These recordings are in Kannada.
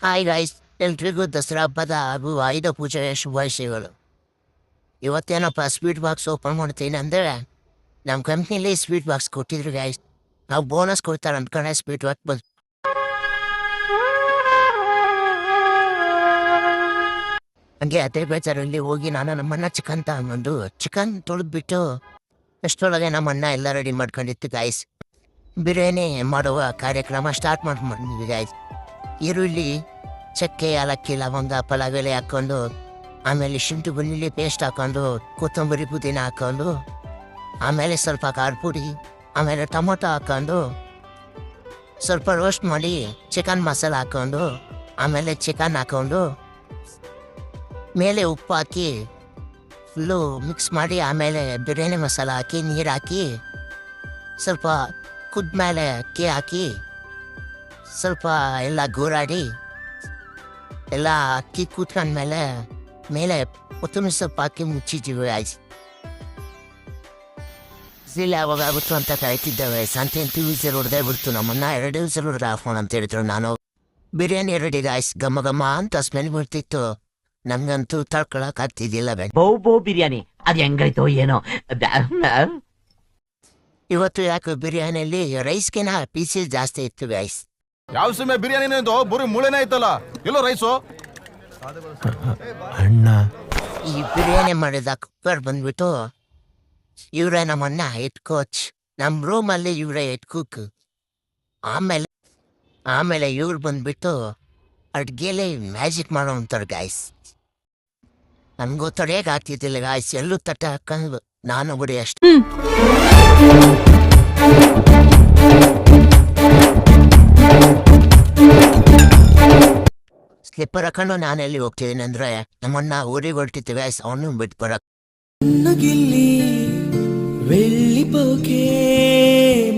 ಹಾಯ್ ಗೈಸ್, ಎಲ್ರಿಗೂ ದಸರಾ ಹಬ್ಬದ ಹಾಗೂ ಆಯುಧ ಪೂಜೆಯ ಶುಭಾಶಯಗಳು. ಇವತ್ತೇನಪ್ಪ ಸ್ವೀಟ್ ಬಾಕ್ಸ್ ಓಪನ್ ಮಾಡ್ತೀನಿ ಅಂದರೆ ನಮ್ಮ ಕಂಪ್ನಿಲಿ ಸ್ವೀಟ್ ಬಾಕ್ಸ್ ಕೊಟ್ಟಿದ್ರು ಗೈಸ್. ನಾವು ಬೋನಸ್ ಕೊಡ್ತಾರೆ ಅಂದ್ಕೊಂಡೆ ಸ್ವೀಟ್ ಬಾಕ್ಸ್ ಬಂದು ಹಂಗೆ ಅದೇ ಬೇಜಾರಲ್ಲಿ ಹೋಗಿ ನಾನು ನಮ್ಮನ್ನ ಚಿಕನ್ ತಗೊಂಡು ಚಿಕನ್ ತೊಳೆದ್ಬಿಟ್ಟು ಅಷ್ಟರೊಳಗೆ ನಮ್ಮನ್ನ ಎಲ್ಲ ರೆಡಿ ಮಾಡ್ಕೊಂಡಿತ್ತು ಗೈಸ್. ಬಿರಿಯಾನಿ ಮಾಡುವ ಕಾರ್ಯಕ್ರಮ ಸ್ಟಾರ್ಟ್ ಮಾಡ್ಕೊಂಡಿದ್ವಿ ಗೈಸ್. ಈರುಳ್ಳಿ, ಚಕ್ಕೆ, ಏಲಕ್ಕಿ, ಲವಂಗ, ಪಲಾವೆಲೆ ಹಾಕ್ಕೊಂಡು, ಆಮೇಲೆ ಶುಂಠಿ ಬೆಳ್ಳುಳ್ಳಿ ಪೇಸ್ಟ್ ಹಾಕ್ಕೊಂಡು, ಕೊತ್ತಂಬರಿ ಪುದೀನ ಹಾಕ್ಕೊಂಡು, ಆಮೇಲೆ ಸ್ವಲ್ಪ ಖಾರ ಪುಡಿ, ಆಮೇಲೆ ಟೊಮೊಟೊ ಹಾಕ್ಕೊಂಡು ಸ್ವಲ್ಪ ರೋಸ್ಟ್ ಮಾಡಿ ಚಿಕನ್ ಮಸಾಲ ಹಾಕ್ಕೊಂಡು, ಆಮೇಲೆ ಚಿಕನ್ ಹಾಕ್ಕೊಂಡು ಮೇಲೆ ಉಪ್ಪು ಹಾಕಿ ಫುಲ್ಲು ಮಿಕ್ಸ್ ಮಾಡಿ, ಆಮೇಲೆ ಬಿರಿಯಾನಿ ಮಸಾಲ ಹಾಕಿ ನೀರು ಹಾಕಿ ಸ್ವಲ್ಪ ಕುದ್ಮೇಲೆ ಅಕ್ಕಿ ಹಾಕಿ ಸ್ವಲ್ಪ ಎಲ್ಲ ಗೂರಾಡಿ ಎಲ್ಲ ಅಕ್ಕಿ ಕೂತ್ಕೊಂಡ್ಮೇಲೆ ಮೇಲೆ ಕೊತ್ತಂಬರಿ ಸೊಪ್ಪು ಹಾಕಿ ಮುಚ್ಚಿದ್ದೀವಿ ಆಯ್ತು. ಇಲ್ಲ ಯಾವಾಗ ಆಗುತ್ತು ಅಂತ ಕಾಯ್ತಿದ್ದೇವೆ. ಸಂತೆ ವಿಸಲ್ ಹೊಡೆದೇ ಬಿಡ್ತು. ನಮ್ಮನ್ನ 2 ವಿಸಲ್ ಹೊಡೆದ್ರೆ ಆಫೋನ್ ಅಂತ ಹೇಳಿದ್ರು. ನಾನು ಬಿರಿಯಾನಿ ರೆಡಿ ಆಯ್ಸ್, ಘಮ ಘಮ ಅಂತ ಸ್ಮೆಲ್ ಬಿಡ್ತಿತ್ತು. ನಮ್ಗಂತೂ ತಡ್ಕೊಳಕ್ ಆಗ್ತಿದ್ದಿಲ್ಲ. ಬೌ ಬಿರಿಯಾನಿ ಅದ್ ಹೆಂಗಾಯ್ತೋ ಏನೋ. ಇವತ್ತು ಯಾಕೆ ಬಿರಿಯಾನಿಯಲ್ಲಿ ರೈಸ್ಗಿನ ಪೀಸಸ್ ಜಾಸ್ತಿ ಇತ್ತು ಗೈಸ್. ಯಾವ ಸಮಯ ಬಿರಿಯಾನಿ ಬರೀ ಮೂಳೆನೇ ಐತಲ್ಲ, ಎಲ್ಲೋ ರೈಸು. ಅಣ್ಣ, ಈ ಬಿರಿಯಾನಿ ಮಾಡಿದ ಕುಕ್ಕರ್ ಬಂದ್ಬಿಟ್ಟು ಇವರೇ ನಮ್ಮನ್ನ ಹೆಡ್ ಕೋಚ್. ನಮ್ಮ ರೂಮಲ್ಲಿ ಇವರೇ ಹೆಡ್ ಕುಕ್. ಆಮೇಲೆ ಇವ್ರು ಬಂದ್ಬಿಟ್ಟು ಅಡ್ಗೆಲೆ ಮ್ಯಾಜಿಕ್ ಮಾಡೋ ಅಂತಾರೆ ಗಾಯ್ಸ್. ನನ್ಗೂ ತಡೆಯಕ್ಕೆ ಆಗ್ತಿದ್ದಿಲ್ಲ ಗಾಯ್ಸ್. ಎಲ್ಲೂ ತಟ್ಟೆ ಹಾಕೊಂಡು ನಾನು ಬಿಡಿ ಅಷ್ಟು ಸ್ಲಿಪ್ಪರ್ ಹಾಕೊಂಡು ನಾನೆಲ್ಲಿ ಹೋಗ್ತಿದ್ದೀನಿ ಅಂದ್ರೆ ನಮ್ಮನ್ನ ಊರಿಗೆ ಹೊರಟಿತ್ತು ಗಾಯ್ಸ್. ಅವನು ಬಿಟ್ಟು ಬರಕ್ వెళ్ళి పోకే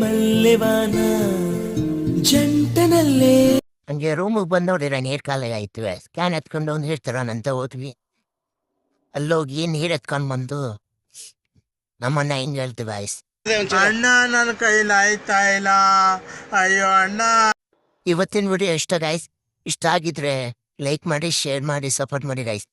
మల్లెవాన ಜಂಟನಲ್ಲೇ. ಹಂಗೆ ರೂಮಿಗೆ ಬಂದವ್ರೆ ನೀರು ಕಾಲಾಗ ಆಯ್ತು. ಸ್ಕ್ಯಾನ್ ಎತ್ಕೊಂಡು ಒಂದು ಹೇಳ್ತಾರಂತ ಹೋದ್ವಿ. ಅಲ್ಲೋಗಿ ನೀರು ಎತ್ಕೊಂಡು ಬಂದು ನಮ್ಮನ್ನ ಹಿಂಗೆ ಹೇಳ್ತೀವಿ ಗಾಯ್ಸ್. ಅಣ್ಣ ನನ್ನ ಕೈಲಿ ಆಯ್ತಾ ಇಲ್ಲ, ಅಯ್ಯೋ ಅಣ್ಣ. ಇವತ್ತಿನ ವಿಡಿಯೋ ಇಷ್ಟ ಗಾಯ್ಸ್. ಇಷ್ಟ ಆಗಿದ್ರೆ ಲೈಕ್ ಮಾಡಿ, ಶೇರ್ ಮಾಡಿ, ಸಪೋರ್ಟ್ ಮಾಡಿ ಗಾಯ್ಸ್.